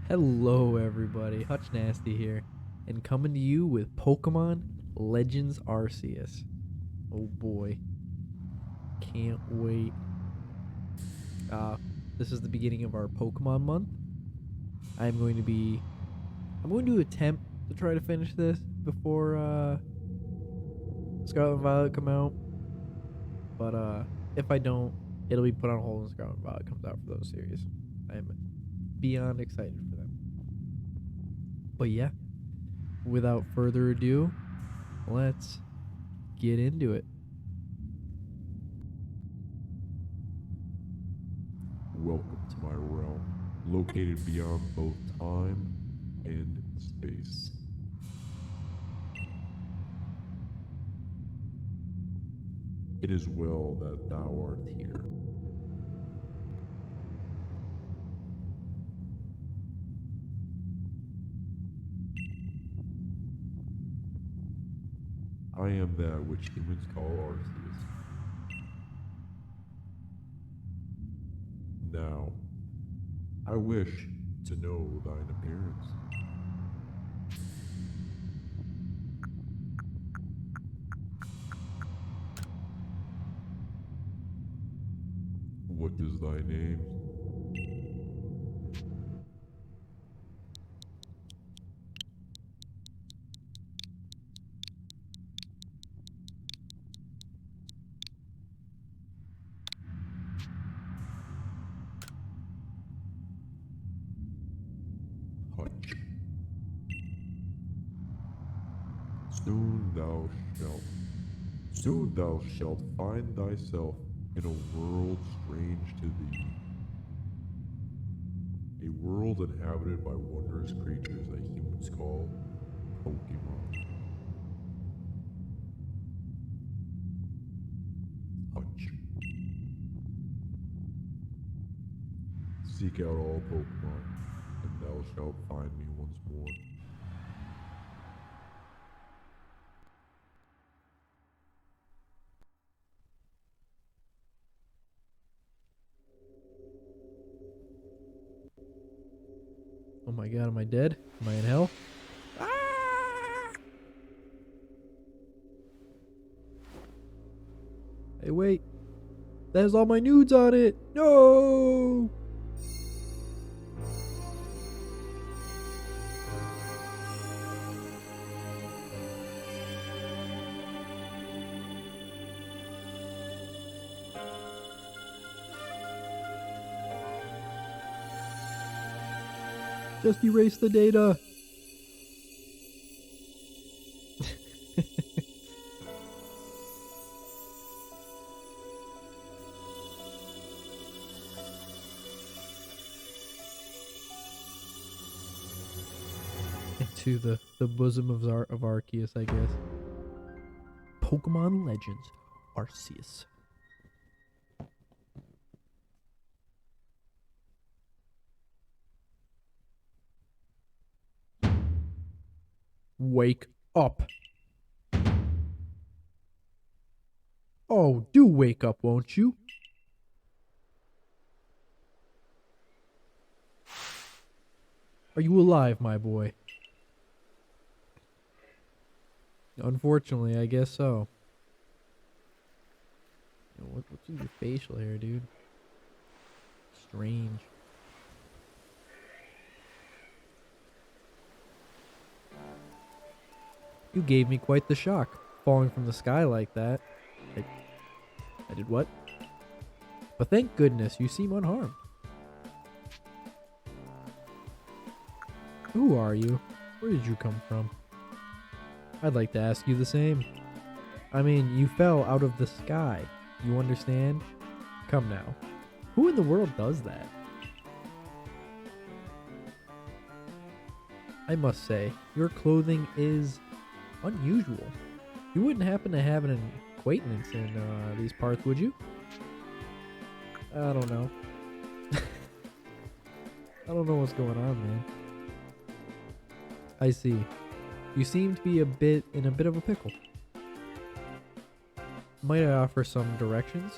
Hello everybody, HutchNasty here, and coming to you with Pokemon Legends Arceus. Oh boy, can't wait. This is the beginning of our Pokemon month. I'm going to attempt to try to finish this before Scarlet and Violet come out. But if I don't, it'll be put on hold when Scarlet and Violet comes out for those series. I am beyond excited for them. But yeah, without further ado, let's get into it. Welcome to my realm, located beyond both time and space. It is well that thou art here. I am that which humans call Arceus. Now, I wish to know thine appearance. What is thy name? Hutch. Soon thou shalt find thyself in a world strange to thee. A world inhabited by wondrous creatures that humans call Pokémon. Hutch. Seek out all Pokémon, and thou shalt find me once more. Oh my god, am I dead? Am I in hell? Hey, wait. That has all my nudes on it. No! Just erase the data. Into the bosom of Arceus, I guess. Pokemon Legends Arceus. Wake up. Oh, do wake up, won't you? Are you alive, my boy? Unfortunately, I guess so. What's with your facial hair, dude? Strange. You gave me quite the shock, falling from the sky like that. I did what? But thank goodness you seem unharmed. Who are you? Where did you come from? I'd like to ask you the same. I mean, you fell out of the sky. You understand? Come now. Who in the world does that? I must say, your clothing is unusual. You wouldn't happen to have an acquaintance in these parts, would you? I don't know. I don't know what's going on, man. I see. You seem to be in a bit of a pickle. Might I offer some directions?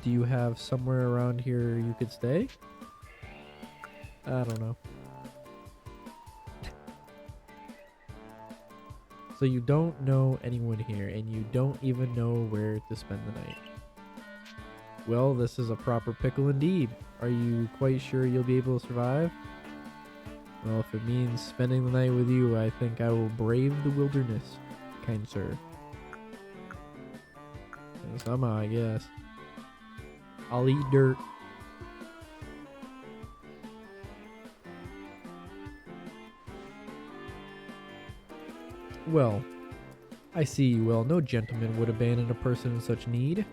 Do you have somewhere around here you could stay? I don't know. So you don't know anyone here, and you don't even know where to spend the night. Well, this is a proper pickle indeed. Are you quite sure you'll be able to survive? Well, if it means spending the night with you, I think I will brave the wilderness, kind sir. Somehow, I guess. I'll eat dirt. Well, I see you well. No gentleman would abandon a person in such need.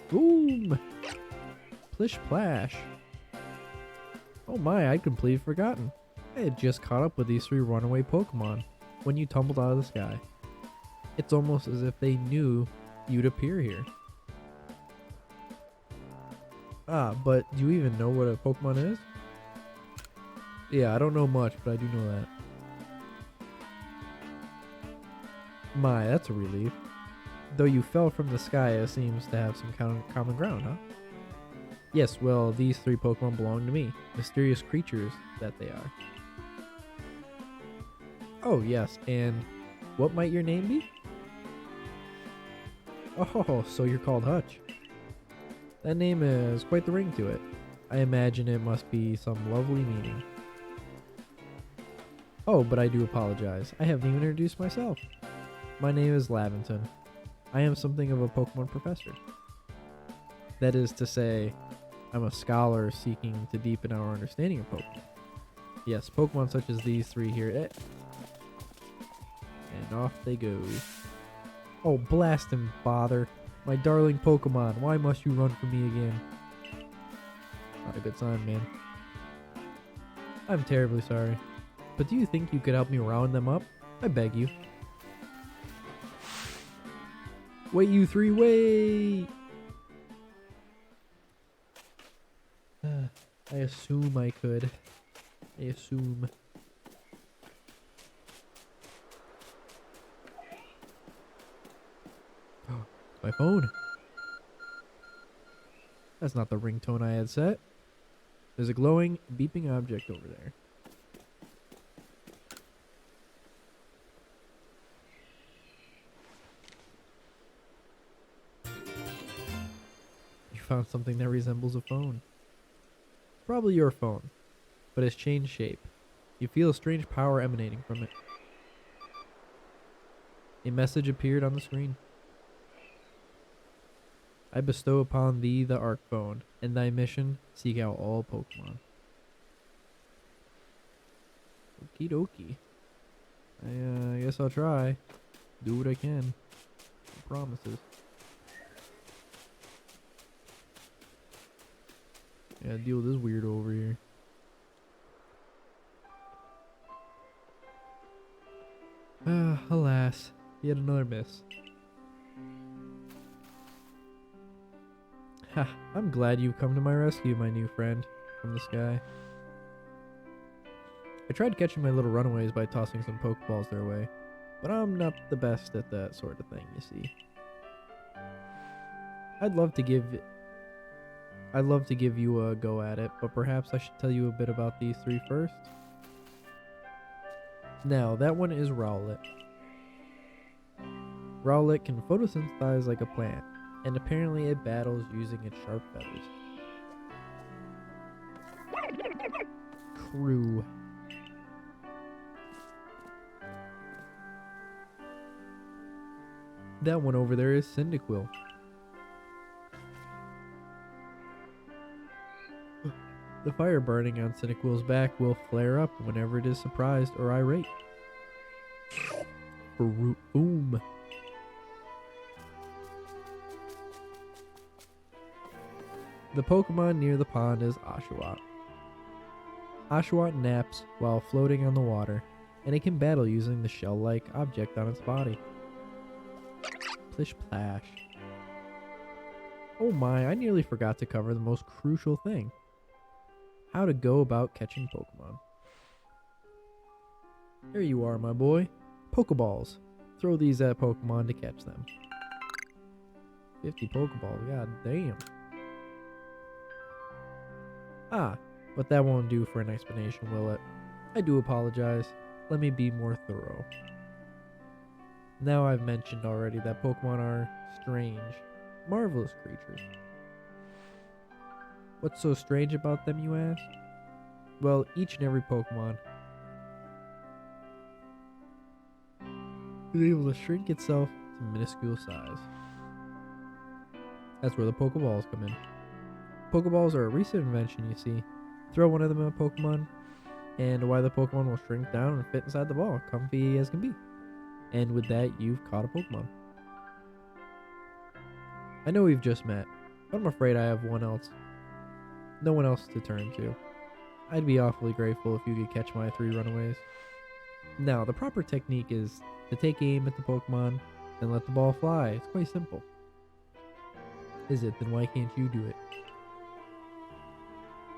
Boom! Plish plash. Oh my, I'd completely forgotten. I had just caught up with these 3 runaway Pokemon when you tumbled out of the sky. It's almost as if they knew you'd appear here. Ah, but do you even know what a Pokemon is? Yeah, I don't know much, but I do know that. My, that's a relief. Though you fell from the sky, it seems to have some common ground, huh? Yes, well, these 3 Pokemon belong to me. Mysterious creatures that they are. Oh, yes, and what might your name be? Oh, so you're called Hutch. That name has quite the ring to it. I imagine it must be some lovely meaning. Oh, but I do apologize. I haven't even introduced myself. My name is Laventon. I am something of a Pokemon professor. That is to say, I'm a scholar seeking to deepen our understanding of Pokemon. Yes, Pokemon such as these 3 here. And off they go. Oh, blast and bother. My darling Pokemon, why must you run from me again? Not a good sign, man. I'm terribly sorry. But do you think you could help me round them up? I beg you. Wait, you 3, wait! I assume I could. I assume. My phone. That's not the ringtone I had set. There's a glowing, beeping object over there. You found something that resembles a phone. Probably your phone, but it's changed shape. You feel a strange power emanating from it. A message appeared on the screen. I bestow upon thee the Arc Phone, and thy mission, seek out all Pokemon. Okie dokie. I guess I'll try. Do what I can. No promises. Yeah, deal with this weirdo over here. Alas, yet another miss. Ha, I'm glad you've come to my rescue, my new friend from the sky. I tried catching my little runaways by tossing some Pokeballs their way, but I'm not the best at that sort of thing, you see. I'd love to give you a go at it, but perhaps I should tell you a bit about these 3 first. Now, that one is Rowlet. Rowlet can photosynthesize like a plant, and apparently it battles using its sharp feathers. Crew. That one over there is Cyndaquil. The fire burning on Cyndaquil's back will flare up whenever it is surprised or irate. Boom. The Pokemon near the pond is Oshawott. Oshawott naps while floating on the water, and it can battle using the shell-like object on its body. Plish plash. Oh my, I nearly forgot to cover the most crucial thing. How to go about catching Pokemon. There you are, my boy. Pokeballs. Throw these at Pokemon to catch them. 50 Pokeballs, god damn. Ah, but that won't do for an explanation, will it? I do apologize. Let me be more thorough. Now I've mentioned already that Pokemon are strange, marvelous creatures. What's so strange about them, you ask? Well, each and every Pokemon is able to shrink itself to minuscule size. That's where the Pokeballs come in. Pokeballs are a recent invention, you see. Throw one of them at a Pokemon, and why the Pokemon will shrink down and fit inside the ball, comfy as can be. And with that, you've caught a Pokemon. I know we've just met, but I'm afraid I have no one else to turn to. I'd be awfully grateful if you could catch my 3 runaways. Now, the proper technique is to take aim at the Pokemon and let the ball fly. It's quite simple. Is it? Then why can't you do it?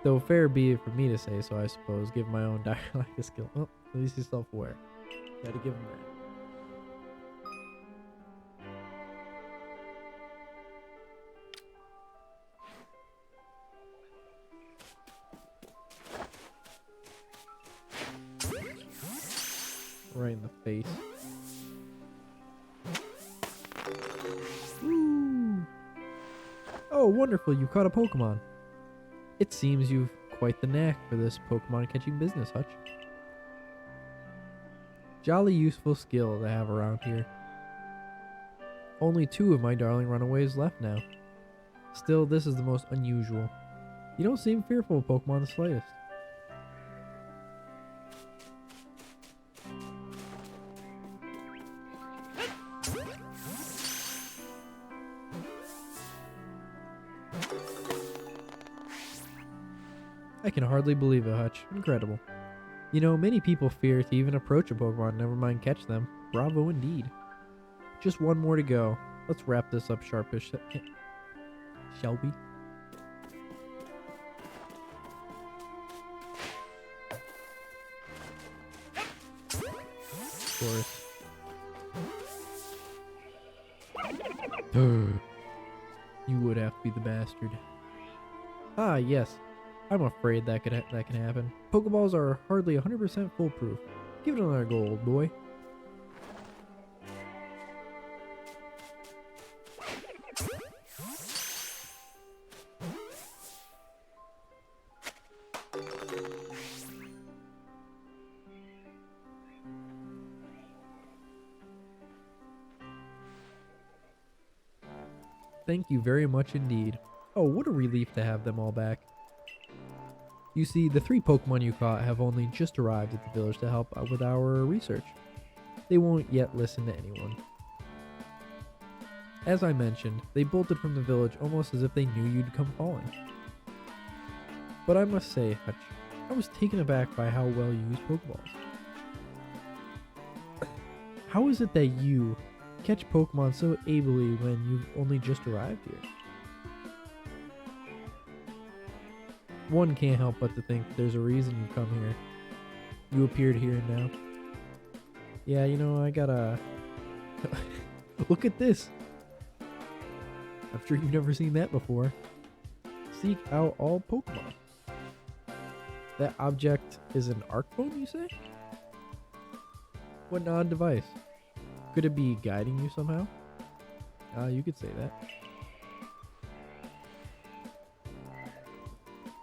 Though fair be it for me to say so, I suppose, given my own dialect of skill. Oh, at least he's self-aware. Gotta give him that. Right in the face. Woo! Oh, wonderful, you caught a Pokemon. It seems you've quite the knack for this Pokemon catching business, Hutch. Jolly useful skill to have around here. Only 2 of my darling runaways left now. Still, this is the most unusual. You don't seem fearful of Pokemon the slightest. I can hardly believe it, Hutch. Incredible. You know, many people fear to even approach a Pokemon, never mind catch them. Bravo indeed. Just one more to go. Let's wrap this up sharpish, shall we? Of course. You would have to be the bastard. Ah, yes. I'm afraid that can happen. Pokeballs are hardly 100% foolproof. Give it another go, old boy. Thank you very much indeed. Oh, what a relief to have them all back. You see, the 3 Pokemon you caught have only just arrived at the village to help out with our research. They won't yet listen to anyone. As I mentioned, they bolted from the village almost as if they knew you'd come calling. But I must say, Hutch, I was taken aback by how well you use Pokeballs. How is it that you catch Pokemon so ably when you've only just arrived here? One can't help but to think there's a reason you come here. You appeared here and now. Yeah, you know, I gotta... Look at this! I'm sure you've never seen that before. Seek out all Pokemon. That object is an arc phone, you say? What an odd device. Could it be guiding you somehow? You could say that.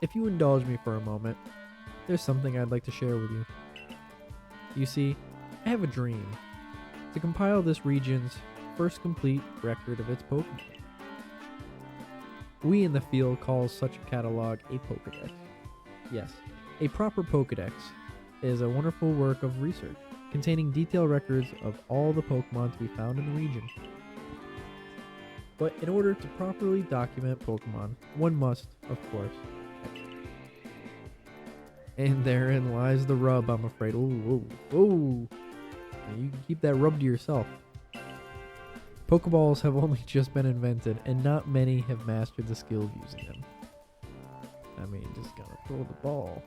If you indulge me for a moment, there's something I'd like to share with you. You see, I have a dream to compile this region's first complete record of its Pokemon. We in the field call such a catalog a Pokedex. Yes, a proper Pokedex is a wonderful work of research containing detailed records of all the Pokemon to be found in the region. But in order to properly document Pokemon, one must, of course, and therein lies the rub, I'm afraid. Ooh. You can keep that rub to yourself. Pokeballs have only just been invented, and not many have mastered the skill of using them. I mean, just gotta throw the ball.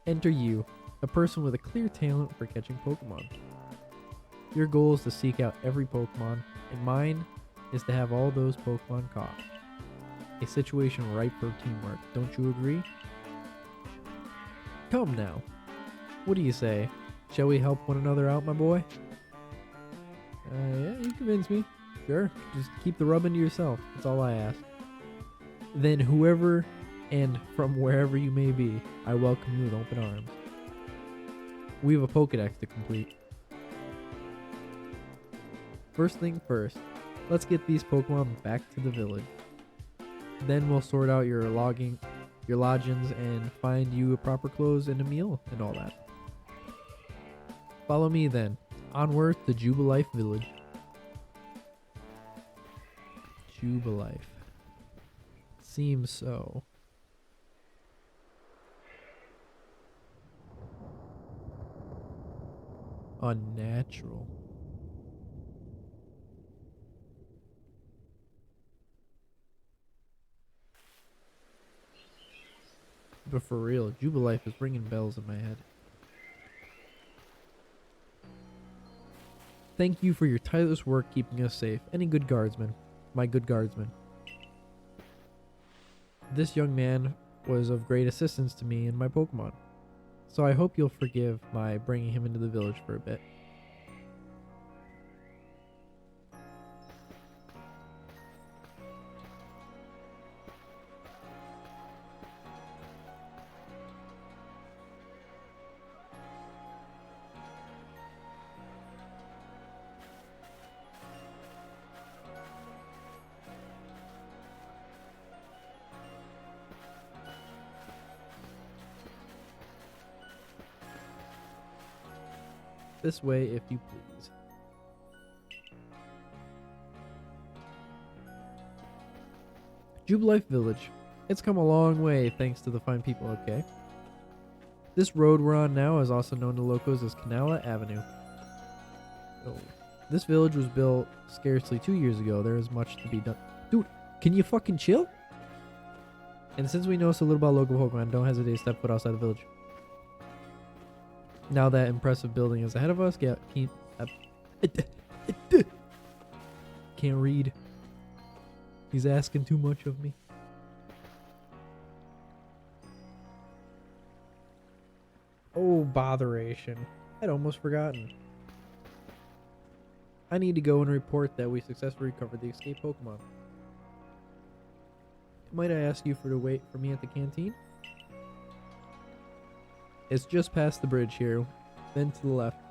Enter you, a person with a clear talent for catching Pokemon. Your goal is to seek out every Pokemon, and mine is to have all those Pokemon caught. A situation ripe for teamwork, don't you agree? Come now. What do you say? Shall we help one another out, my boy? Yeah, you convince me. Sure, just keep the rubbing to yourself. That's all I ask. Then whoever and from wherever you may be, I welcome you with open arms. We have a Pokédex to complete. First thing first, let's get these Pokemon back to the village. Then we'll sort out your lodgings and find you a proper clothes and a meal and all that. Follow me then. Onward to Jubilife Village. Jubilife. Seems so. Unnatural. But for real, Jubilife is ringing bells in my head. Thank you for your tireless work keeping us safe. Any good guardsman? My good guardsman. This young man was of great assistance to me and my Pokemon. So I hope you'll forgive my bringing him into the village for a bit. This way, if you please. Jubilife Village. It's come a long way thanks to the fine people, okay? This road we're on now is also known to locals as Canala Avenue. Oh. This village was built scarcely 2 years ago. There is much to be done. Dude, can you fucking chill? And since we know so little about local Pokemon, don't hesitate to step foot outside the village. Now that impressive building is ahead of us, can't read. He's asking too much of me. Oh, botheration. I'd almost forgotten. I need to go and report that we successfully recovered the escaped Pokemon. Might I ask you to wait for me at the canteen? It's just past the bridge here, then to the left.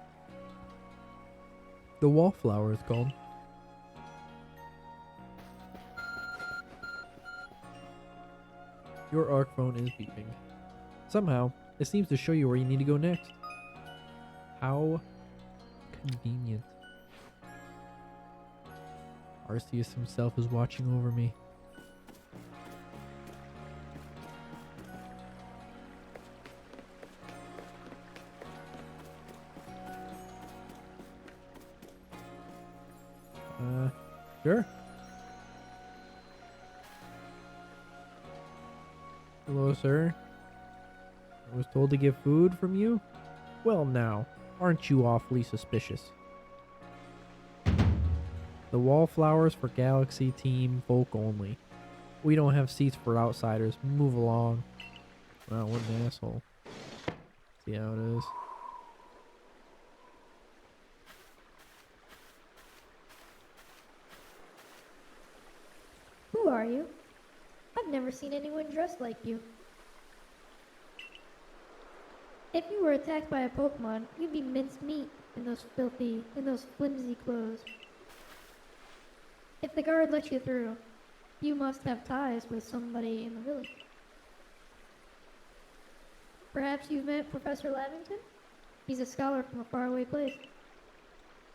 The wallflower is called. Your ARC phone is beeping. Somehow, it seems to show you where you need to go next. How convenient. Arceus himself is watching over me. Sure. Hello, sir. I was told to get food from you? Well, now, aren't you awfully suspicious? The wallflowers for Galaxy Team folk only. We don't have seats for outsiders. Move along. Wow, what an asshole. See how it is. Who are you? I've never seen anyone dressed like you. If you were attacked by a Pokemon, you'd be minced meat in those flimsy clothes. If the guard let you through, you must have ties with somebody in the village. Perhaps you've met Professor Lavington? He's a scholar from a faraway place.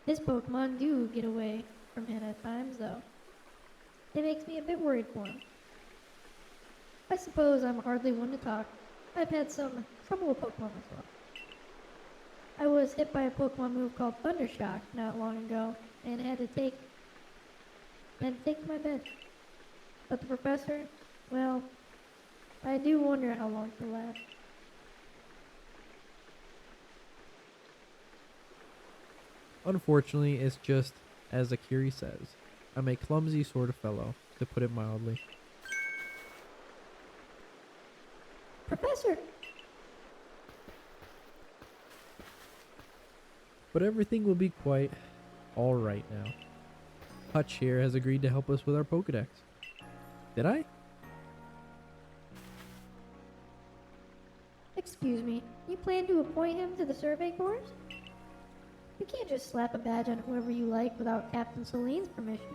His Pokemon do get away from him at times, though. It makes me a bit worried for him. I suppose I'm hardly one to talk. I've had some trouble with Pokemon as well. I was hit by a Pokemon move called Thundershock not long ago, and had to take to my bed. But the professor, well, I do wonder how long he'll last. Unfortunately, it's just as Akiri says. I'm a clumsy sort of fellow, to put it mildly. Professor! But everything will be quite alright now. Hutch here has agreed to help us with our Pokedex. Did I? Excuse me, you plan to appoint him to the Survey Corps? You can't just slap a badge on whoever you like without Captain Celine's permission.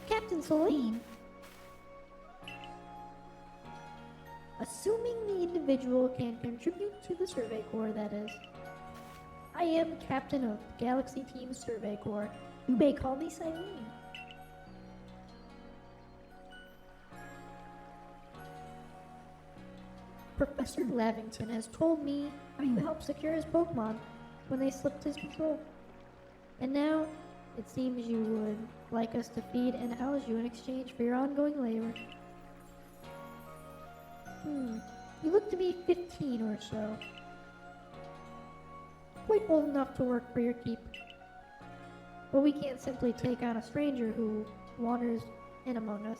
Captain Celine? Assuming the individual can contribute to the Survey Corps, that is. I am captain of Galaxy Team Survey Corps. You may call me Celine. Professor Lavington has told me how you helped secure his Pokemon when they slipped his patrol. And now, it seems you would like us to feed and house you in exchange for your ongoing labor. You look to be 15 or so. Quite old enough to work for your keep. But we can't simply take on a stranger who wanders in among us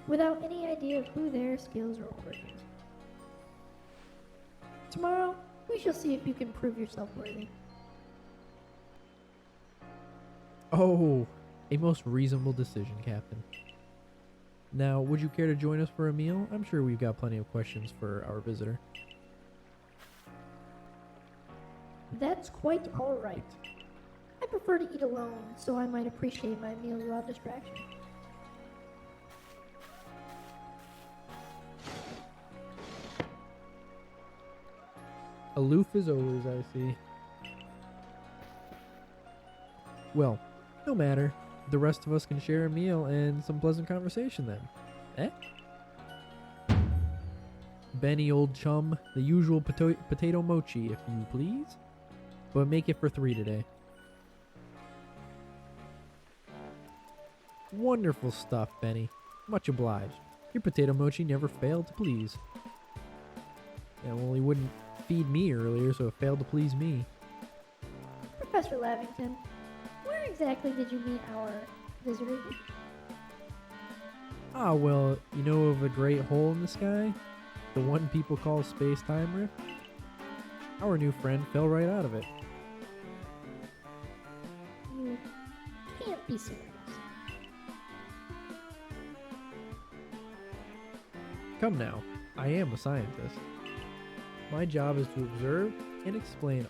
without any idea of who their skills or origins. Tomorrow, we shall see if you can prove yourself worthy. Oh, a most reasonable decision, Captain. Now, would you care to join us for a meal? I'm sure we've got plenty of questions for our visitor. That's quite all right. I prefer to eat alone, so I might appreciate my meal without distraction. Aloof as always, I see. Well, no matter. The rest of us can share a meal and some pleasant conversation then. Eh? Benny, old chum, the usual potato mochi, if you please. But make it for 3 today. Wonderful stuff, Benny. Much obliged. Your potato mochi never failed to please. Yeah, well, he wouldn't feed me earlier, so it failed to please me. Professor Lavington, where exactly did you meet our visitor? Ah, well, you know of the great hole in the sky? The one people call space-time rift? Our new friend fell right out of it. You can't be serious. Come now, I am a scientist. My job is to observe and explain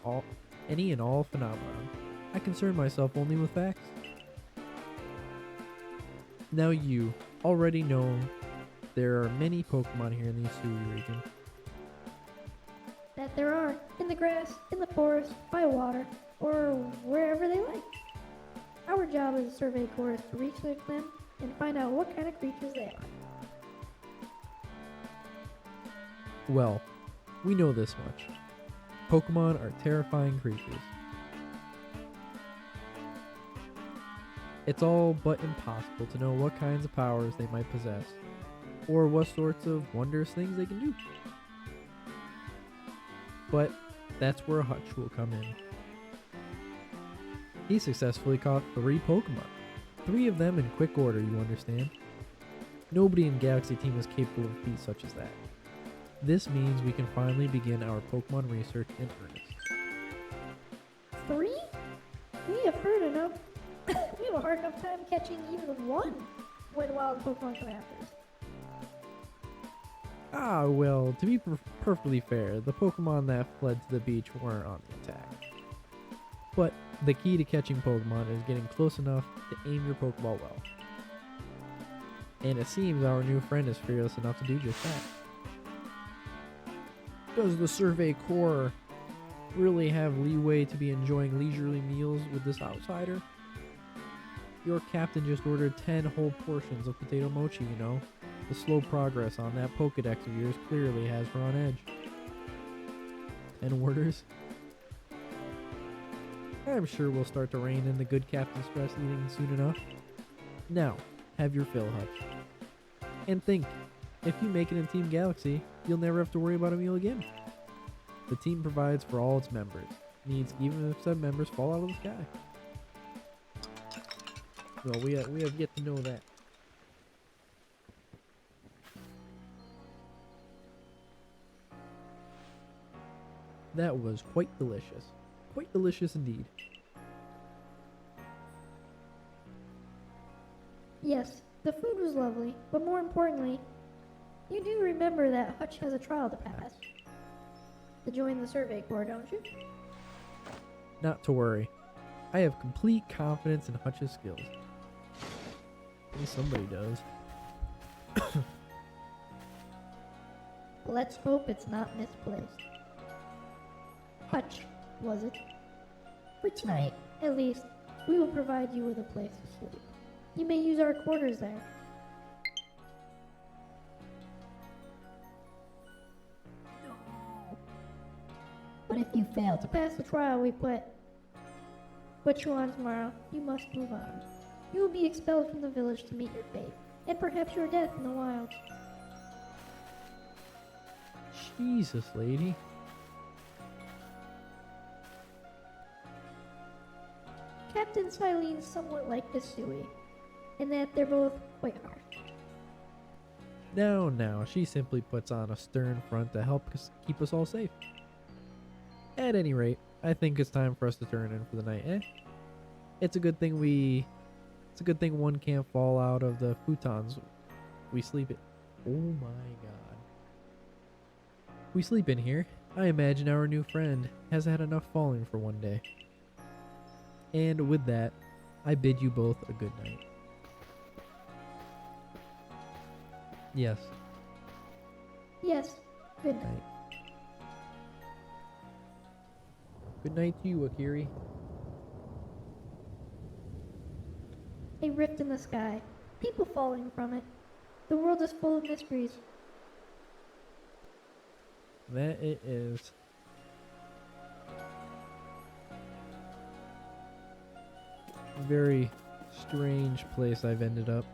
any and all phenomena. I concern myself only with facts. Now you already know there are many Pokemon here in the Hisui region. That there are, in the grass, in the forest, by water, or wherever they like. Our job as a Survey Corps is to research them and find out what kind of creatures they are. Well, we know this much. Pokemon are terrifying creatures. It's all but impossible to know what kinds of powers they might possess, or what sorts of wondrous things they can do. But that's where Hutch will come in. He successfully caught 3 Pokemon. 3 of them in quick order, you understand. Nobody in Galaxy Team is capable of a feat such as that. This means we can finally begin our Pokemon research in earnest. 3? We have heard enough. We have a hard enough time catching even one when wild Pokemon come after us. Ah, well, to be perfectly fair, the Pokemon that fled to the beach weren't on the attack. But the key to catching Pokemon is getting close enough to aim your Pokeball well. And it seems our new friend is fearless enough to do just that. Does the Survey Corps really have leeway to be enjoying leisurely meals with this outsider? Your captain just ordered 10 whole portions of potato mochi, you know. The slow progress on that Pokedex of yours clearly has her on edge. 10 orders? I'm sure we'll start to rein in the good captain's stress eating soon enough. Now, have your fill, Hutch. And think, if you make it in Team Galaxy, you'll never have to worry about a meal again. The team provides for all its members, needs even if said members fall out of the sky. Well, we have yet to know that. That was quite delicious. Quite delicious indeed. Yes, the food was lovely, but more importantly, you do remember that Hutch has a trial to pass. To join the survey corps, don't you? Not to worry. I have complete confidence in Hutch's skills. At least somebody does. Let's hope it's not misplaced. Hutch, was it? For tonight, at least, we will provide you with a place to sleep. You may use our quarters there. But if you fail to pass the trial we put you on tomorrow, you must move on. You will be expelled from the village to meet your fate, and perhaps your death in the wilds. Jesus, lady. Captain Silene's somewhat like Hisui, in that they're both quite harsh. Now, she simply puts on a stern front to help keep us all safe. At any rate, I think it's time for us to turn in for the night, eh? It's a good thing one can't fall out of the futons we sleep in. Oh my god. We sleep in here. I imagine our new friend has had enough falling for one day. And with that, I bid you both a good night. Yes. Yes, good night. Night. Good night to you, Akiri. A rift in the sky, people falling from it. The world is full of mysteries. That it is. Very strange place I've ended up.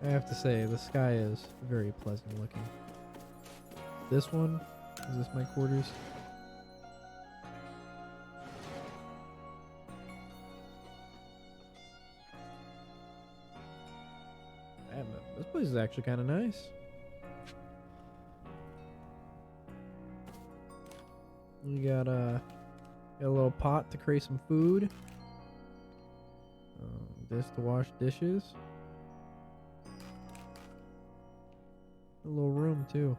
I have to say, the sky is very pleasant looking. This one? Is this my quarters? Man, this place is actually kind of nice. You got a little pot to create some food. This to wash dishes. A little room too.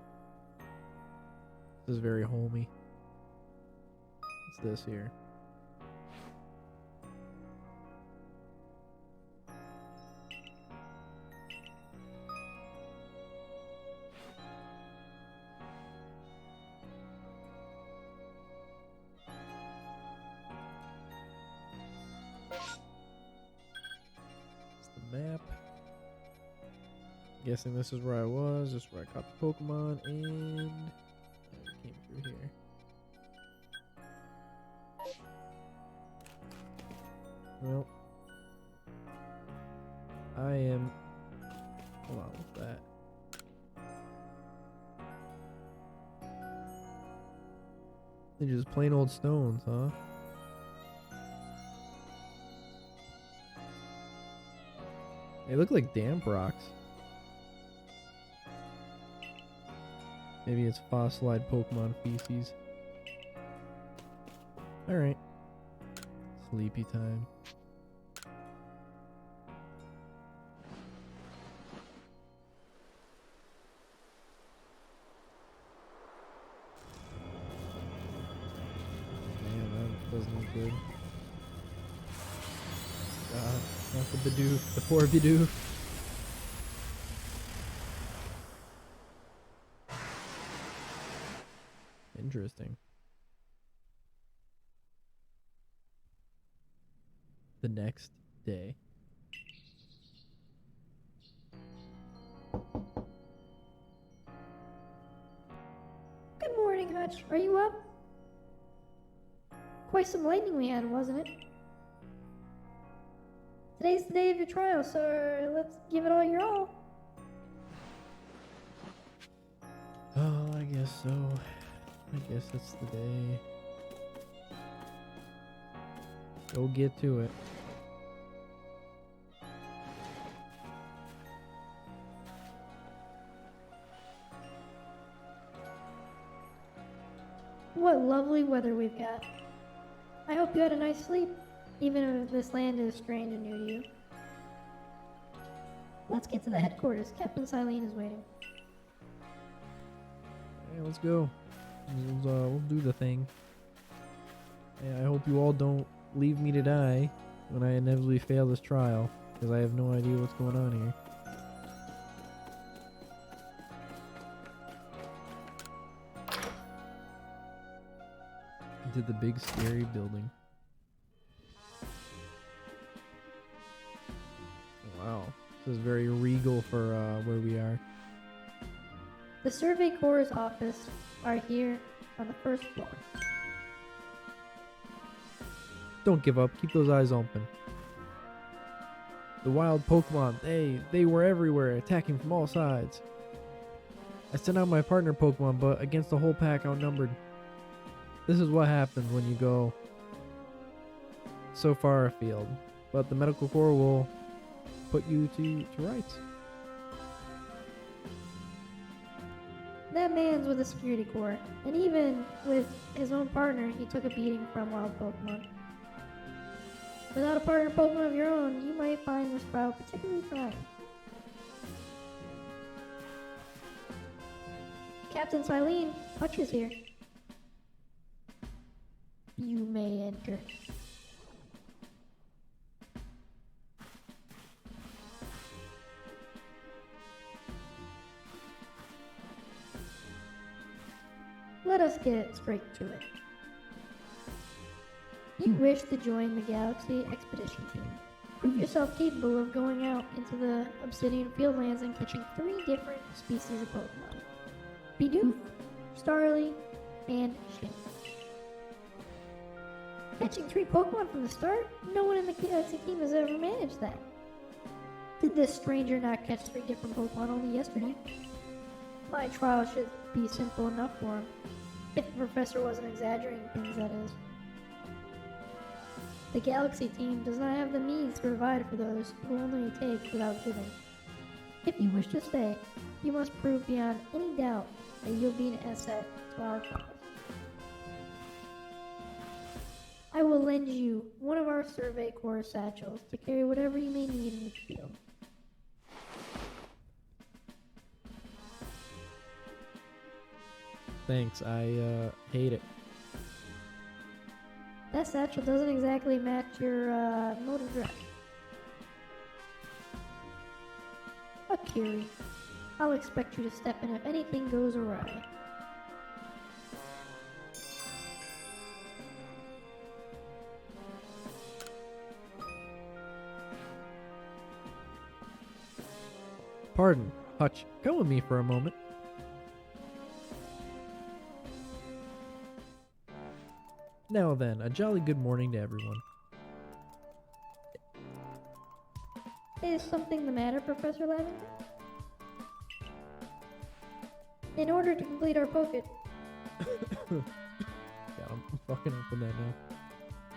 This is very homey. What's this here? It's the map. Guessing this is where I was. This is where I caught the Pokemon, and I came through here. Well, I am. Hold on, what's that? They're just plain old stones, huh? They look like damp rocks. Maybe it's fossilized Pokemon feces. Alright. Sleepy time. Man, that doesn't look good. God, not the Bidoof. The poor Bidoof. Interesting. The next day. Good morning, Hutch. Are you up? Quite some lightning we had, wasn't it? Today's the day of your trial, so let's give it all your all. Oh, I guess so. I guess it's the day. Go get to it. What lovely weather we've got. I hope you had a nice sleep, even if this land is strange and new to you. Let's get to the headquarters. Captain Silene is waiting. Hey, let's go. We'll do the thing. Hey, I hope you all don't leave me to die when I inevitably fail this trial, because I have no idea what's going on here. Into the big scary building. Wow, this is very regal for where we are. The Survey Corps' office are here on the first floor. Don't give up. Keep those eyes open. The wild Pokemon, they were everywhere, attacking from all sides. I sent out my partner Pokemon, but against the whole pack outnumbered. This is what happens when you go so far afield. But the medical corps will put you to rights. That man's with the security corps, and even with his own partner, he took a beating from wild Pokemon. Without a partner Pokemon of your own, you might find this trial particularly trying. Captain Silene, Hutch is here. You may enter. Let us get straight to it. You wish to join the Galaxy Expedition Team. Prove yourself capable of going out into the Obsidian Fieldlands and catching 3 different species of Pokemon. Bidoof, Starly, and Shin. Catching 3 Pokemon from the start? No one in the Galaxy team has ever managed that. Did this stranger not catch 3 different Pokemon only yesterday? My trial should be simple enough for him. If the professor wasn't exaggerating things, that is. The Galaxy team does not have the means to provide for those who only take without giving. If you wish to stay, you must prove beyond any doubt that you'll be an asset to our cause. I will lend you one of our Survey Corps satchels to carry whatever you may need in the field. Thanks, I hate it. That satchel doesn't exactly match your mode of dress. Akiri, I'll expect you to step in if anything goes awry. Pardon, Hutch, come with me for a moment. Now then, a jolly good morning to everyone. Is something the matter, Professor Lavington? In order to complete our Pocket... Yeah, I'm fucking up with that now.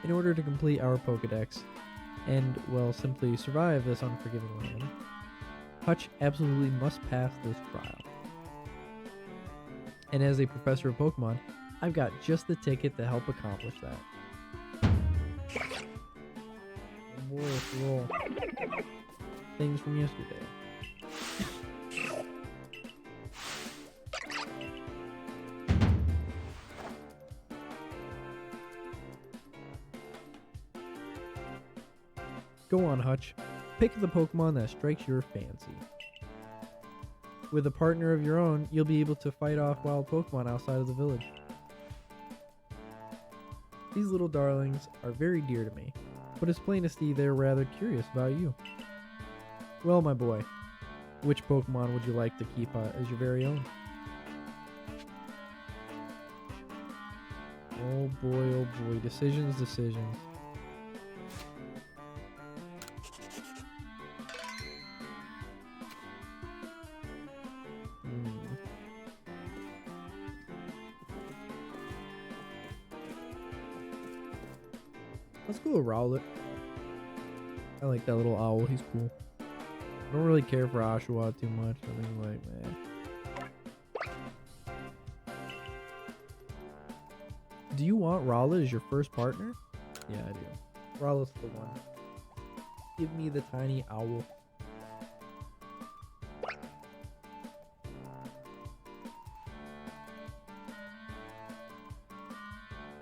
In order to complete our Pokedex, and, well, simply survive this unforgiving land, Hutch absolutely must pass this trial. And as a professor of Pokemon, I've got just the ticket to help accomplish that. Oh boy, let's roll. Things from yesterday. Go on, Hutch. Pick the Pokemon that strikes your fancy. With a partner of your own, you'll be able to fight off wild Pokemon outside of the village. These little darlings are very dear to me, but it's plain to see they're rather curious about you. Well, my boy, which Pokemon would you like to keep as your very own? Oh boy, decisions. Let's go with Rowlet. I like that little owl. He's cool. I don't really care for Oshawott too much. I think like, Do you want Rowlet as your first partner? Yeah, I do. Rowlet's the one. Give me the tiny owl.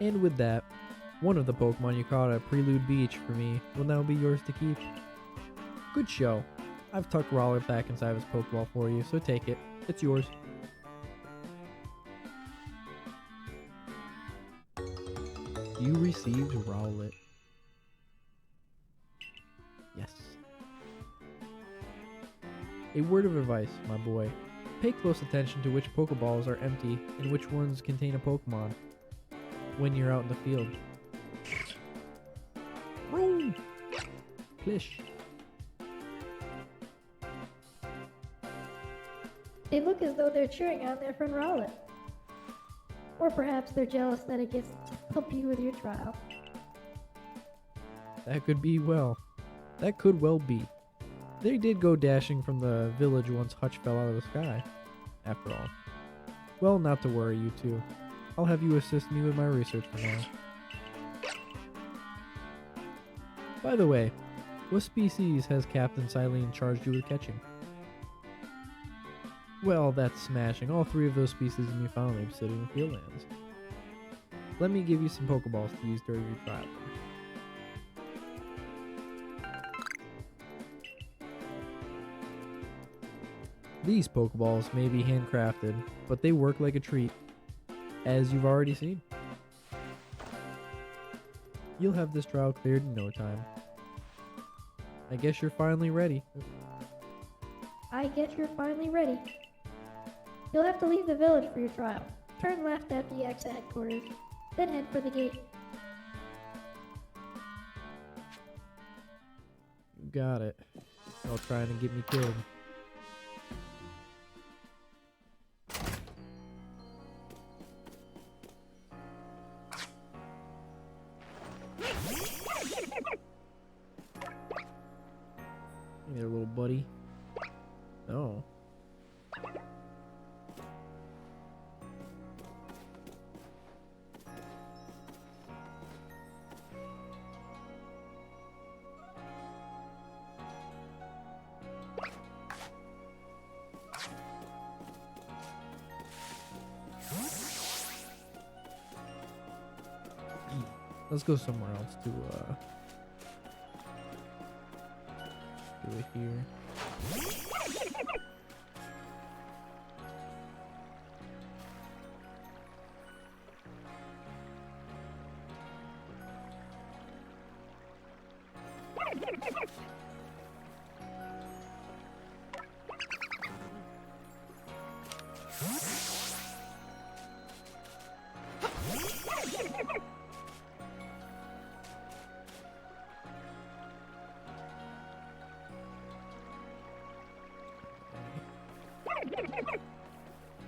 And with that, one of the Pokemon you caught at Prelude Beach for me will now be yours to keep. Good show. I've tucked Rowlet back inside of his Pokeball for you, so take it. It's yours. You received Rowlet. Yes. A word of advice, my boy. Pay close attention to which Pokeballs are empty and which ones contain a Pokemon when you're out in the field. Roll! Plish. They look as though they're cheering on their friend Rowlet. Or perhaps they're jealous that it gets to help you with your trial. That could be well. That could well be. They did go dashing from the village once Hutch fell out of the sky, after all. Well, not to worry, you two. I'll have you assist me with my research for now. By the way, what species has Captain Silene charged you with catching? Well, that's smashing. All 3 of those species can be found babysitting the Fieldlands. Let me give you some Pokeballs to use during your trial. These Pokeballs may be handcrafted, but they work like a treat, as you've already seen. You'll have this trial cleared in no time. I guess you're finally ready. I guess you're finally ready. You'll have to leave the village for your trial. Turn left after you exit headquarters, then head for the gate. You got it. All trying to get me killed. Hey there, little buddy. No. Let's go somewhere else to do it here.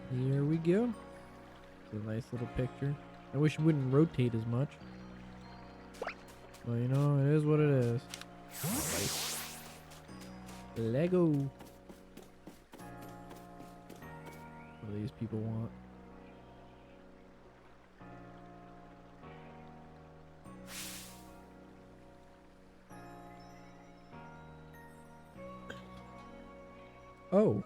Here we go. It's a nice little picture. I wish it wouldn't rotate as much. But you know, it is what it is. Lego. What do these people want? Oh.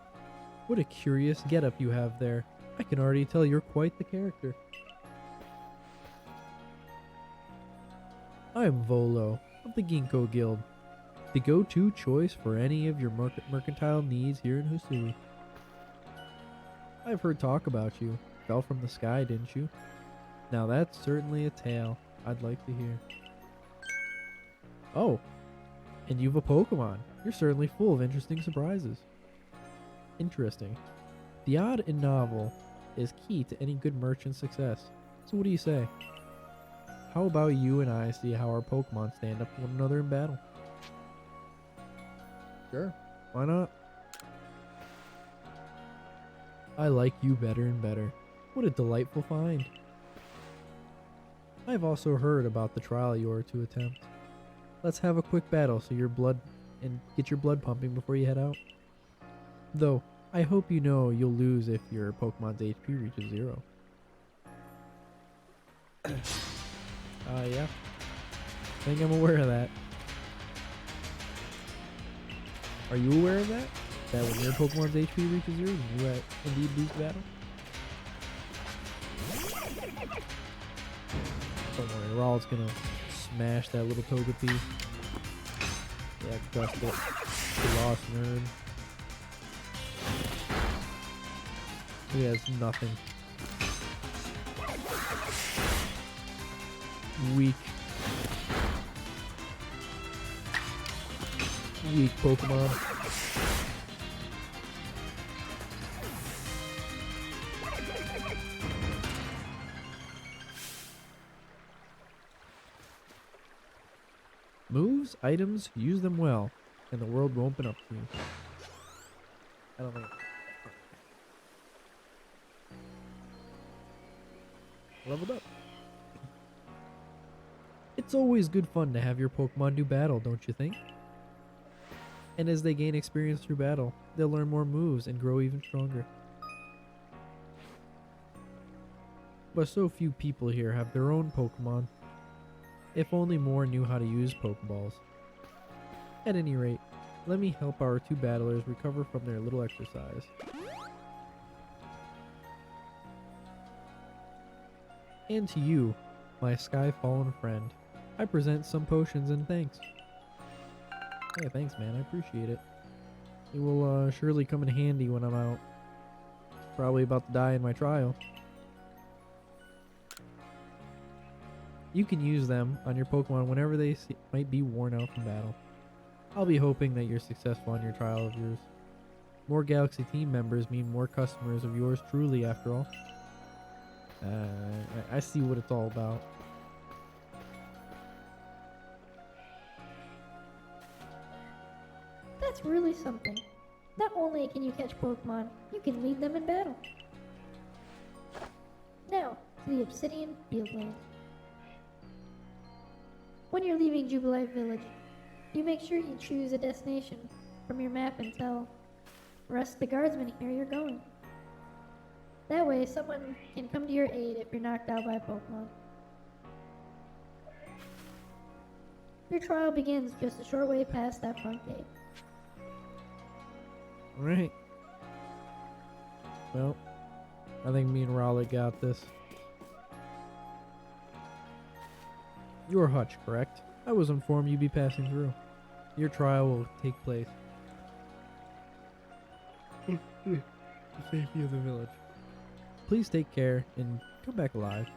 What a curious getup you have there. I can already tell you're quite the character. I'm Volo, of the Ginkgo Guild, the go-to choice for any of your mercantile needs here in Hisui. I've heard talk about you. Fell from the sky, didn't you? Now that's certainly a tale I'd like to hear. Oh, and you've a Pokemon. You're certainly full of interesting surprises. Interesting. The odd and novel is key to any good merchant's success. So what do you say? How about you and I see how our Pokemon stand up to one another in battle? Sure. Why not? I like you better and better. What a delightful find. I've also heard about the trial you are to attempt. Let's have a quick battle so your blood and get your blood pumping before you head out. Though, I hope you know you'll lose if your Pokemon's HP reaches 0. Yeah. I think I'm aware of that. Are you aware of that? That when your Pokemon's HP reaches 0, you indeed lose the battle? Don't worry, Rawl's gonna smash that little Togepi. Yeah, crushed it. The lost nerd. He has nothing. Weak. Weak Pokemon. Moves, items, use them well, and the world will open up to you. I don't think. Leveled up. It's always good fun to have your Pokemon do battle, don't you think? And as they gain experience through battle, they'll learn more moves and grow even stronger. But so few people here have their own Pokemon. If only more knew how to use Pokeballs. At any rate, let me help our 2 battlers recover from their little exercise. And to you, my sky-fallen friend, I present some potions and thanks. Hey, thanks man, I appreciate it. It will surely come in handy when I'm out. Probably about to die in my trial. You can use them on your Pokemon whenever they might be worn out from battle. I'll be hoping that you're successful on your trial of yours. More Galaxy team members mean more customers of yours truly, after all. I see what it's all about. That's really something. Not only can you catch Pokemon, you can lead them in battle. Now, to the Obsidian Fieldlands. When you're leaving Jubilife Village, you make sure you choose a destination from your map and tell the rest of the guardsmen here you're going. That way, someone can come to your aid if you're knocked out by a Pokemon. Your trial begins just a short way past that front gate. Alright. Well, I think me and Raleigh got this. You're Hutch, correct? I was informed you'd be passing through. Your trial will take place. The safety of the village. Please take care and come back alive.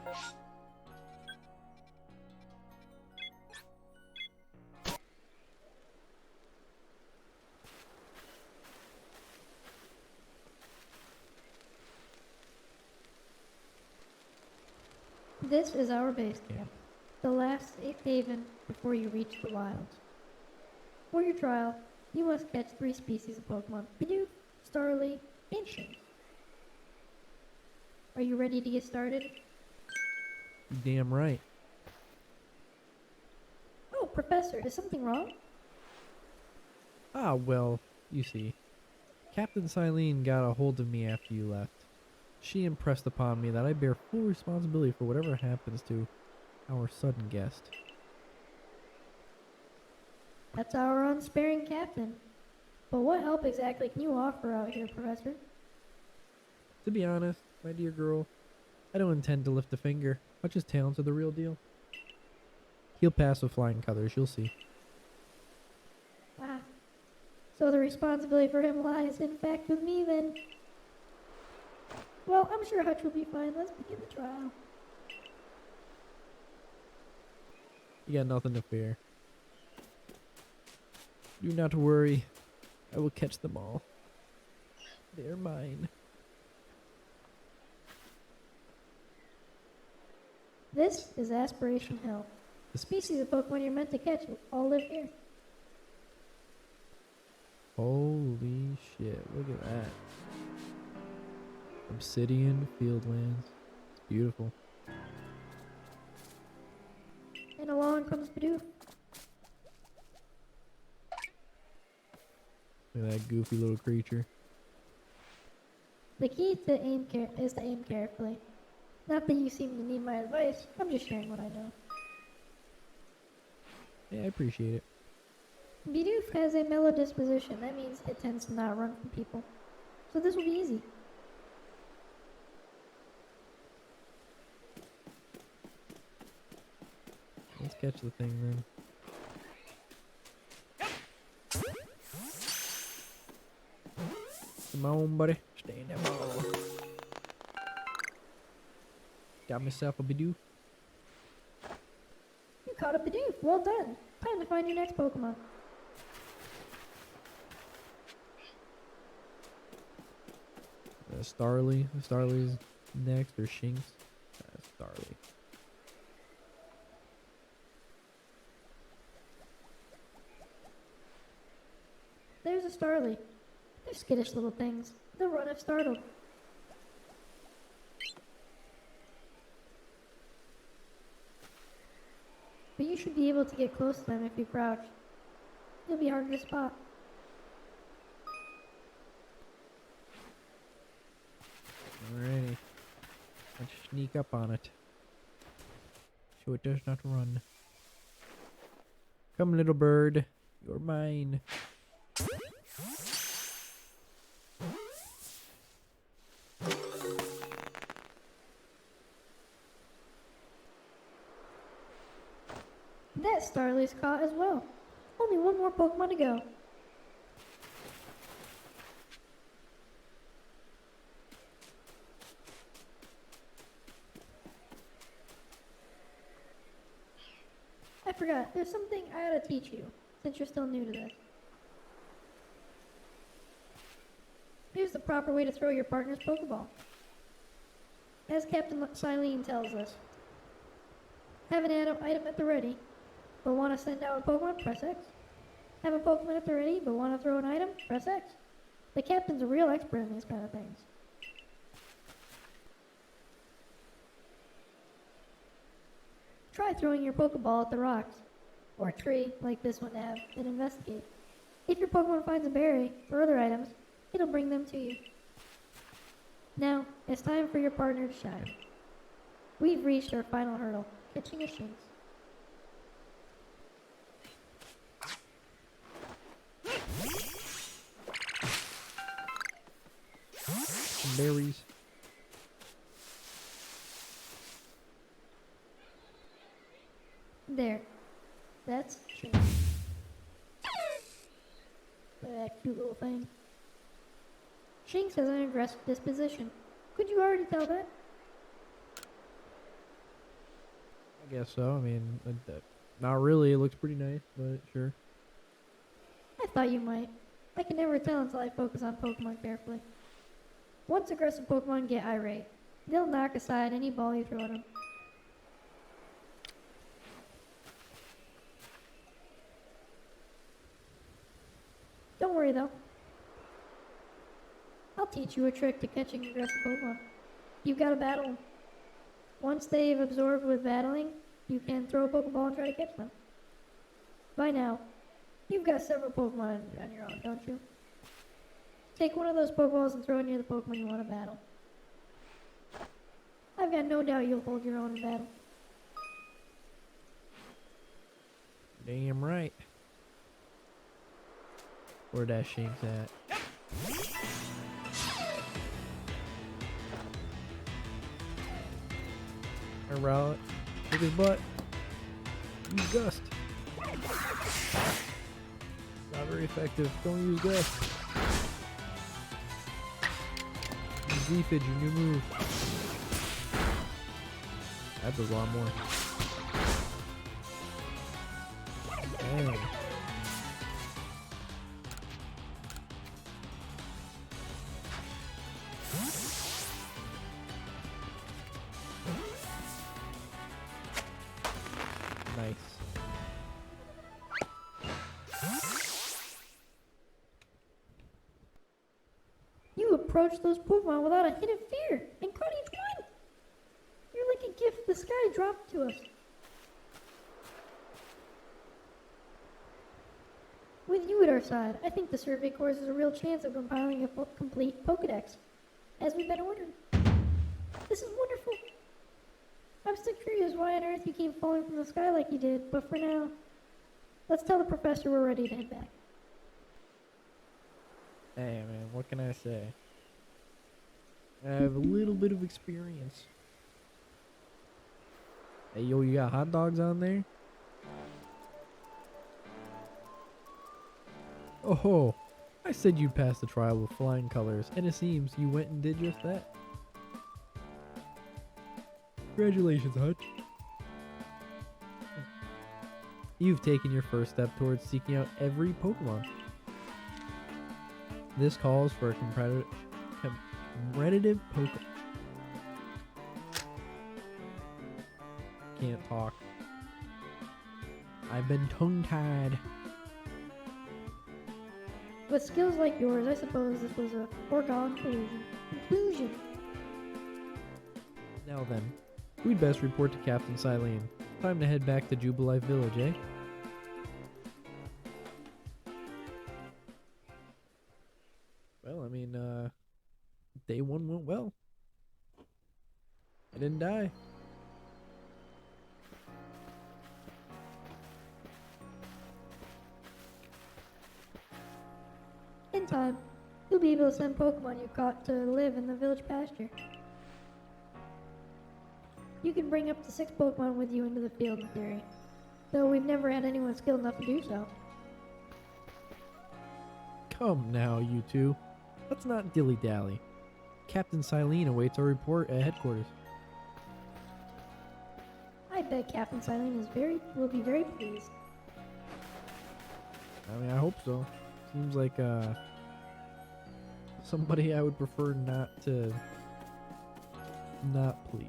This is our base camp, the last safe haven before you reach the wilds. For your trial, you must catch 3 species of Pokemon: Bidoof, Starly, and Shinx. Are you ready to get started? Damn right. Oh, Professor, is something wrong? Ah, well, you see. Captain Silene got a hold of me after you left. She impressed upon me that I bear full responsibility for whatever happens to our sudden guest. That's our unsparing captain. But what help exactly can you offer out here, Professor? To be honest, my dear girl, I don't intend to lift a finger. Hutch's talents are the real deal. He'll pass with flying colors, you'll see. Ah, so the responsibility for him lies, in fact, with me, then. Well, I'm sure Hutch will be fine. Let's begin the trial. You got nothing to fear. Do not worry. I will catch them all. They're mine. This is Aspiration Hill. The species of Pokemon you're meant to catch all live here. Holy shit, look at that. Obsidian Fieldlands. It's beautiful. Look at that goofy little creature. The key is to aim carefully. Not that you seem to need my advice, I'm just sharing what I know. Yeah, I appreciate it. Bidoof has a mellow disposition. That means it tends to not run from people. So this will be easy. Let's catch the thing then. Come on, buddy. Stay in that ball. Got myself a Bidoof. You caught a Bidoof. Well done. Time to find your next Pokemon. Starly. Starly's next, or Shinx. Starly. There's a Starly. They're skittish little things. They'll run if startled. But you should be able to get close to them if you crouch. They'll be hard to spot. Alrighty. Let's sneak up on it. So it does not run. Come, little bird. You're mine. That Starly's caught as well. Only one more Pokemon to go. I forgot, there's something I ought to teach you, since you're still new to this. Here's the proper way to throw your partner's Pokeball. As Captain Silene tells us, have an item at the ready, but want to send out a Pokemon, press X. Have a Pokemon at the ready, but want to throw an item, press X. The Captain's a real expert in these kind of things. Try throwing your Pokeball at the rocks, or a tree, like this one have, and investigate. If your Pokemon finds a berry, or other items, it'll bring them to you. Now, it's time for your partner to shine. We've reached our final hurdle, catching a Shinx. Some berries. There. That's Shinx. That cute little thing. Shinx has an aggressive disposition. Could you already tell that? I guess so. I mean, not really. It looks pretty nice, but sure. I thought you might. I can never tell until I focus on Pokemon carefully. Once aggressive Pokemon get irate, they'll knock aside any ball you throw at them. Don't worry though. I'll teach you a trick to catching aggressive Pokemon. You've got to battle them. Once they've absorbed with battling, you can throw a Pokeball and try to catch them. By now, you've got several Pokemon on your own, don't you? Take one of those Pokeballs and throw it near the Pokemon you want to battle. I've got no doubt you'll hold your own in battle. Damn right. Where that Shinx at? Around. Look his butt. Use Gust. Not very effective. Don't use Gust. Use Z-Fidge, your new move. That does a lot more. Dang. Nice. You approach those Pokemon without a hint of fear and caught each one. You're like a gift the sky dropped to us. With you at our side, I think the Survey Corps has a real chance of compiling a complete Pokedex, as we've been ordered. This is wonderful. I'm still curious why on earth you came falling from the sky like you did, but for now, let's tell the professor we're ready to head back. Hey man, what can I say? I have a little bit of experience. Hey yo, you got hot dogs on there? Oh, I said you'd pass the trial with flying colors, and it seems you went and did just that. Congratulations, Hutch. You've taken your first step towards seeking out every Pokemon. This calls for a competitive Pokemon. Can't talk. I've been tongue-tied. With skills like yours, I suppose this was a foregone conclusion. Now then, we'd best report to Captain Silene. Time to head back to Jubilife Village, eh? Well, I mean, day one went well. I didn't die. In time, you'll be able to send Pokemon you caught to live in the village pasture. You can bring up to 6 Pokemon with you into the field in theory, though we've never had anyone skilled enough to do so. Come now, you two. Let's not dilly-dally. Captain Silene awaits our report at headquarters. I bet Captain Silene will be very pleased. I mean, I hope so. Seems like, somebody I would prefer not please.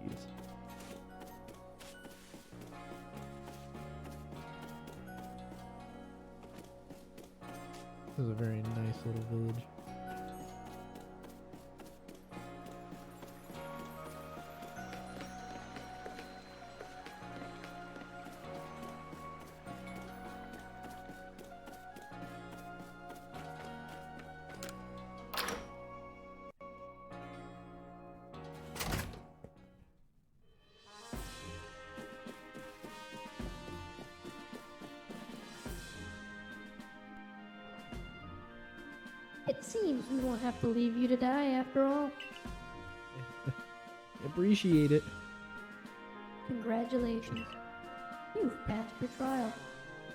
This is a very nice little village. It seems we won't have to leave you to die after all. Appreciate it. Congratulations. You've passed your trial.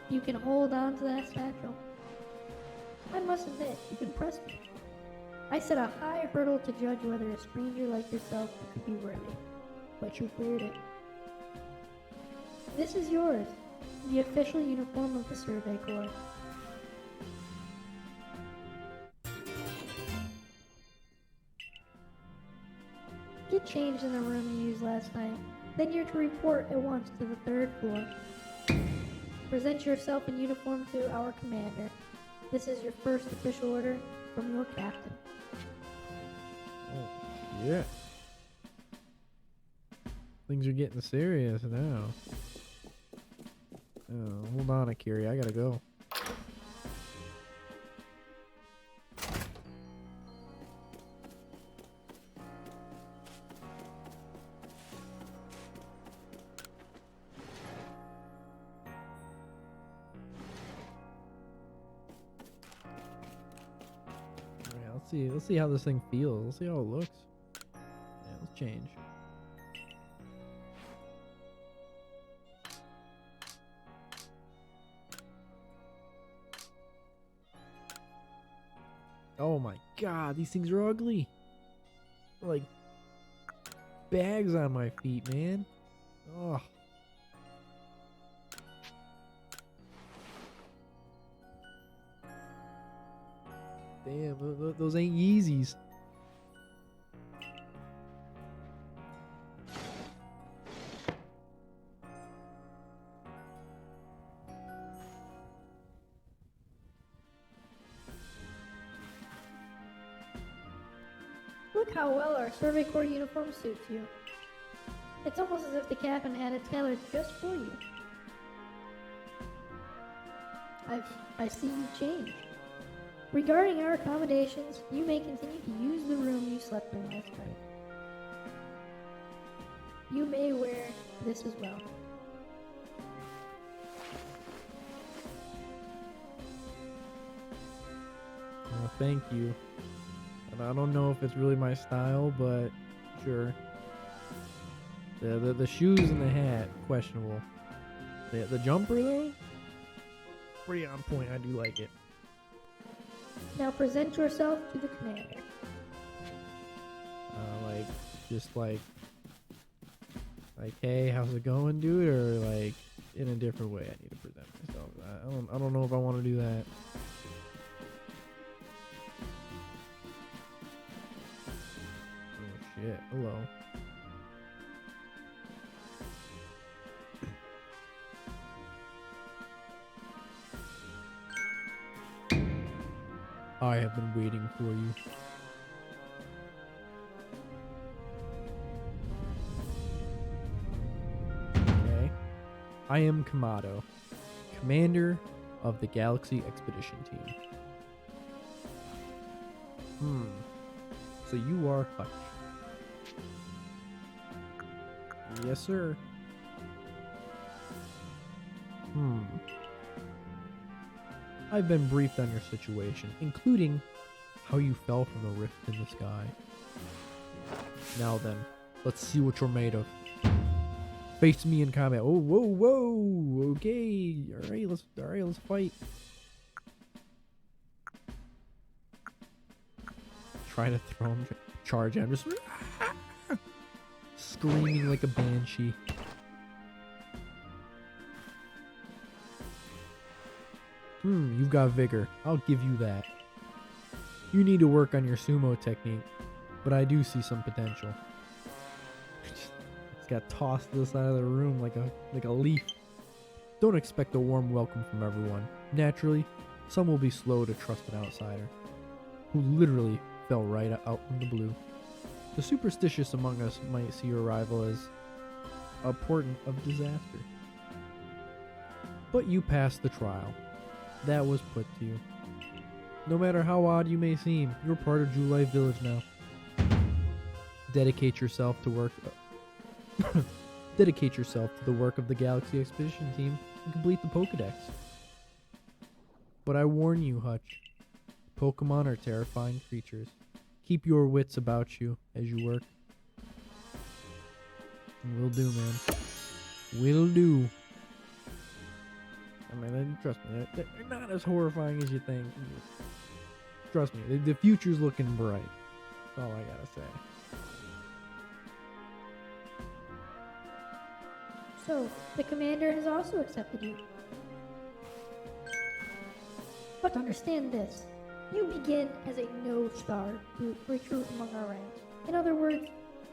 You can hold on to that satchel. I must admit, you've impressed me. I set a high hurdle to judge whether a stranger like yourself could be worthy, but you cleared it. This is yours, the official uniform of the Survey Corps. Get changed in the room you used last night. Then you're to report at once to the 3rd floor. Present yourself in uniform to our commander. This is your first official order from your captain. Oh, yeah. Things are getting serious now. Oh, hold on, Akiri. I gotta go. Let's see how this thing feels. Let's see how it looks. Yeah, let's change. Oh my god, these things are ugly. They're like bags on my feet, man. Oh. Damn, those ain't Yeezys. Look how well our Survey Corps uniform suits you. It's almost as if the captain had it tailored just for you. I see you change. Regarding our accommodations, you may continue to use the room you slept in last night. You may wear this as well. Well, thank you. And I don't know if it's really my style, but sure. The shoes and the hat, questionable. The jumper though, pretty on point. I do like it. Now present yourself to the commander. Like, hey, how's it going, dude? Or like, in a different way, I need to present myself. I don't know if I want to do that. Oh shit! Hello. I have been waiting for you. Okay. I am Kamado, commander of the Galaxy Expedition Team. So you are Hutch. Yes, sir. I've been briefed on your situation, including how you fell from the rift in the sky. Now then, let's see what you're made of. Face me in combat. Oh, whoa, whoa. Okay. All right, let's fight. Try to throw him, charge him, just screaming like a banshee. You've got vigor. I'll give you that. You need to work on your sumo technique, but I do see some potential. It's got tossed to the side of the room like a leaf. Don't expect a warm welcome from everyone. Naturally, some will be slow to trust an outsider, who literally fell right out from the blue. The superstitious among us might see your arrival as a portent of disaster. But you passed the trial. That was put to you. No matter how odd you may seem, you're part of Jewel Life Village now. Dedicate yourself to work. Dedicate yourself to the work of the Galaxy Expedition Team and complete the Pokédex. But I warn you, Hutch. Pokémon are terrifying creatures. Keep your wits about you as you work. Will do, man. Will do. I mean, trust me, they're not as horrifying as you think. Trust me, the future's looking bright. That's all I gotta say. So, the commander has also accepted you. But understand this. You begin as a no-star recruit among our ranks. In other words,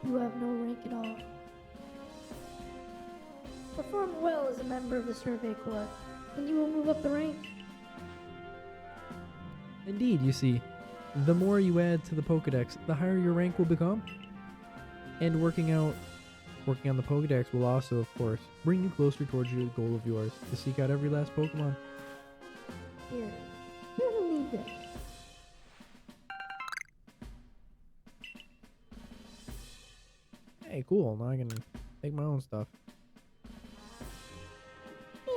you have no rank at all. Perform well as a member of the Survey Corps, and you will move up the ranks. Indeed, you see, the more you add to the Pokédex, the higher your rank will become. And working on the Pokédex will also, of course, bring you closer towards your goal of yours, to seek out every last Pokémon. Here, you will need this. Hey, cool, now I can make my own stuff.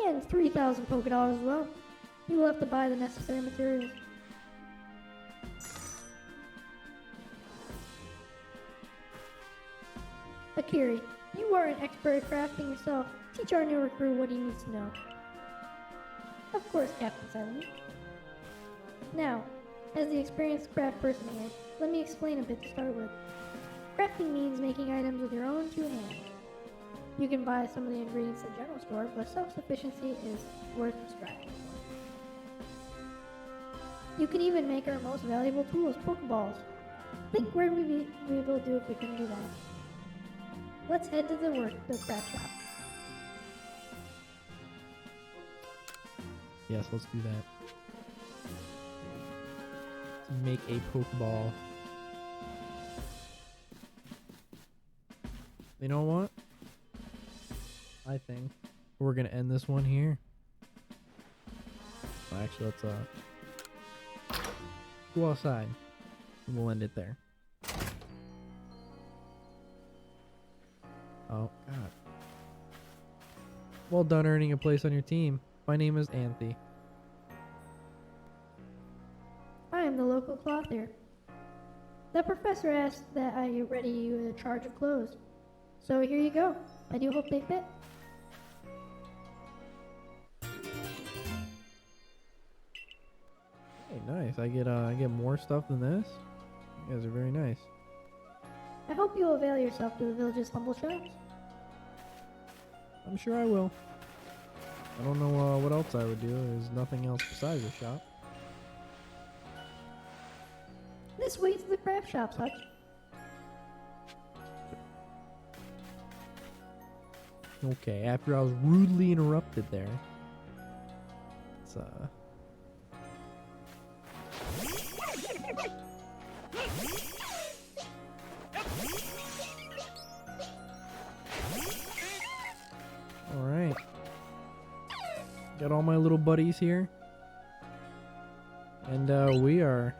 And 3,000 Pokédollars as well. You will have to buy the necessary materials. Akiri, you are an expert at crafting yourself. Teach our new recruit what he needs to know. Of course, Captain Silent. Now, as the experienced craft person here, let me explain a bit to start with. Crafting means making items with your own two hands. You can buy some of the ingredients at the general store, but self-sufficiency is worth striving for. You can even make our most valuable tools, Pokeballs. Think where we'd be able to do if we couldn't do that. Let's head to the craft shop. Yes, let's do that. Let's make a Pokeball. You know what? I think we're gonna end this one here. Well, actually, let's go outside. And we'll end it there. Oh, God. Well done earning a place on your team. My name is Anthe. I am the local clothier. The professor asked that I get ready you a charge of clothes. So here you go. I do hope they fit. Hey, nice. I get more stuff than this. You guys are very nice. I hope you avail yourself to the village's humble shops. I'm sure I will. I don't know what else I would do. There's nothing else besides the shop. This way to the craft shops, Hutch. Okay, after I was rudely interrupted there. It's Alright. Got all my little buddies here. And we are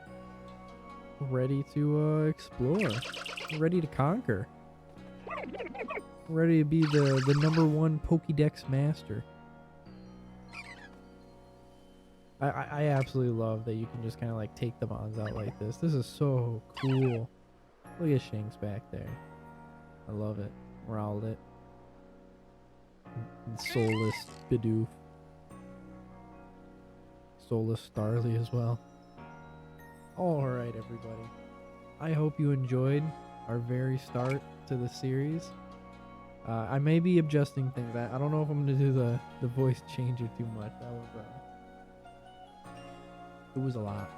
ready to explore. Ready to conquer. Ready to be the #1 Pokédex master. I absolutely love that you can just kind of like take the mons out like this. This is so cool. Look at Shanks back there. I love it. Rowlet. And Soulless Bidoof. Soulless Starly as well. Alright, everybody. I hope you enjoyed our very start to the series. I may be adjusting things. I don't know if I'm going to do the voice changer too much. That was it was a lot.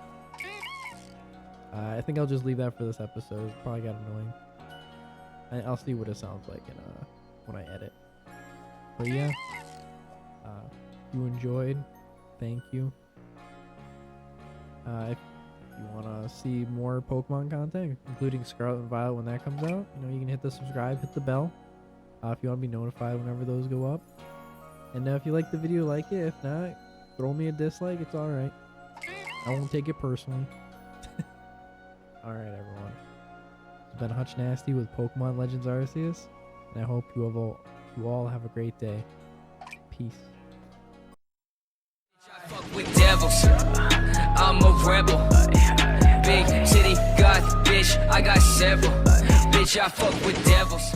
I think I'll just leave that for this episode. It probably got annoying. I'll see what it sounds like when I edit. But yeah, if you enjoyed, thank you. If you want to see more Pokemon content, including Scarlet and Violet when that comes out, you can hit the subscribe, hit the bell. If you want to be notified whenever those go up. And if you like the video, like it. If not, throw me a dislike. It's alright. I won't take it personally. Alright, everyone. It's been HutchNasty with Pokemon Legends Arceus. And I hope you all have a great day. Peace. I fuck with devils. I'm a rebel. Big city, god, bitch. I got several. Bitch, I fuck with devils.